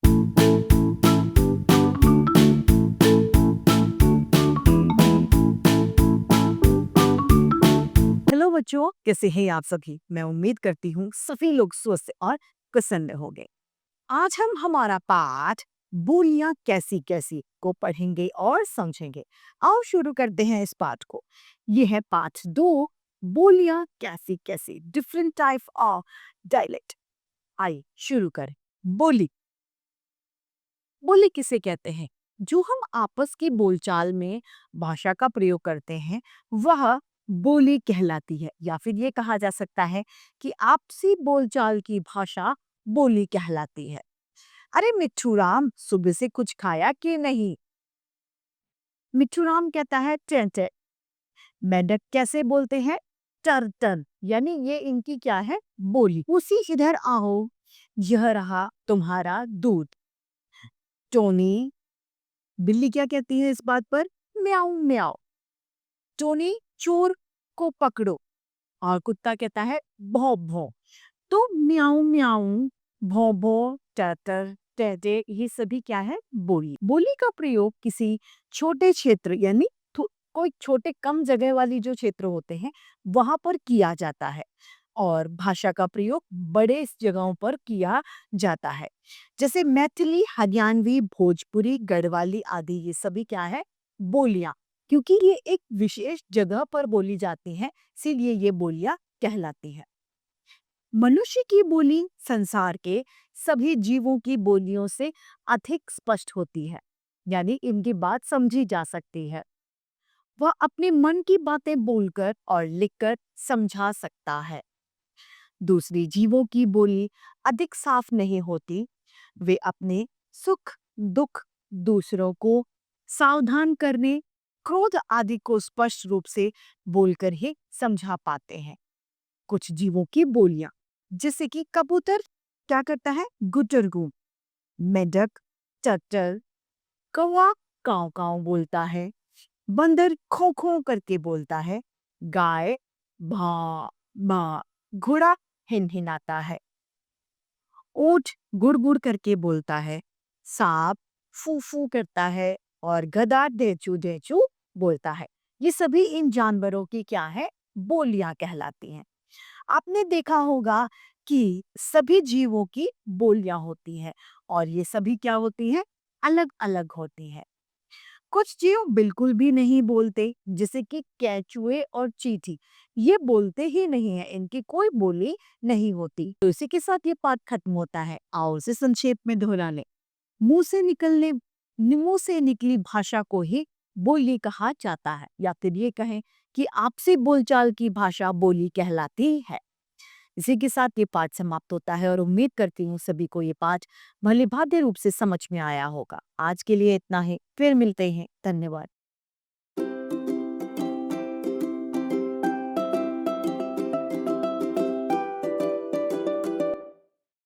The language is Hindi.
हेलो बच्चों, कैसे हैं आप सभी। मैं उम्मीद करती हूँ सभी लोग स्वस्थ और प्रसन्न होंगे। आज हम हमारा पाठ बोलियां कैसी कैसी को पढ़ेंगे और समझेंगे। आओ शुरू करते हैं इस पाठ को। ये है पाठ 2, बोलियां कैसी कैसी, डिफरेंट टाइप ऑफ डायलेक्ट। आइए शुरू करें। बोली। बोली किसे कहते हैं? जो हम आपस की बोलचाल में भाषा का प्रयोग करते हैं, वह बोली कहलाती है। या फिर ये कहा जा सकता है कि आपसी बोलचाल की भाषा बोली कहलाती है। अरे मिट्ठू राम, सुबह से कुछ खाया कि नहीं? मिट्ठू राम कहता है टें टें। मेंढक कैसे बोलते हैं? टर टर। यानी ये इनकी क्या है? बोली। उसी इधर आओ, यह रहा तुम्हारा दूध। टोनी। बिल्ली क्या कहती है इस बात पर? म्याऊं म्याऊं। टोनी, चोर को पकड़ो। और कुत्ता कहता है भौ भौ। तो म्याऊं म्याऊं, भौ भौ, टटर, टेटे, ये सभी क्या है? बोली। बोली का प्रयोग किसी छोटे क्षेत्र यानी कोई छोटे कम जगह वाली जो क्षेत्र होते हैं वहां पर किया जाता है। और भाषा का प्रयोग बड़े जगहों पर किया जाता है। जैसे मैथिली, हरियाणवी, भोजपुरी, गढ़वाली आदि, ये सभी क्या है? बोलियां। क्योंकि ये एक विशेष जगह पर बोली जाती हैं, इसीलिए ये बोलियां कहलाती हैं। मनुष्य की बोली संसार के सभी जीवों की बोलियों से अधिक स्पष्ट होती है। यानी इनकी बात समझी जा सकती है। वह अपने मन की बातें बोलकर और लिखकर समझा सकता है। दूसरी जीवों की बोली अधिक साफ नहीं होती। वे अपने सुख दुख, दूसरों को सावधान करने, क्रोध आदि को स्पष्ट रूप से बोलकर ही समझा पाते हैं। कुछ जीवों की बोलियां, जैसे कि कबूतर क्या करता है? गुटरगू। मेंढक टटर। कौवा काव काव बोलता है। बंदर खो खो करके बोलता है। गाय भा भा। घोड़ा हिनहिनाता है। ऊंट गुड़ गुड़ करके बोलता है। सांप फू फू करता है। और गधा ढेचू ढेचू बोलता है। ये सभी इन जानवरों की क्या है? बोलियां कहलाती हैं। आपने देखा होगा कि सभी जीवों की बोलियां होती हैं और ये सभी क्या होती हैं? अलग अलग होती हैं। कुछ जीव बिल्कुल भी नहीं बोलते, जैसे कि केचुए और चींटी। ये बोलते ही नहीं है, इनकी कोई बोली नहीं होती। तो इसी के साथ ये पाठ खत्म होता है। आओ उसे संक्षेप में दोहरा लें। मुंह से निकली भाषा को ही बोली कहा जाता है। या फिर ये कहें कि आपसी बोलचाल की भाषा बोली कहलाती है। इसी के साथ ये पाठ समाप्त होता है और उम्मीद करती हूँ सभी को ये पाठ भलीभांति रूप से समझ में आया होगा। आज के लिए इतना ही, फिर मिलते हैं। धन्यवाद।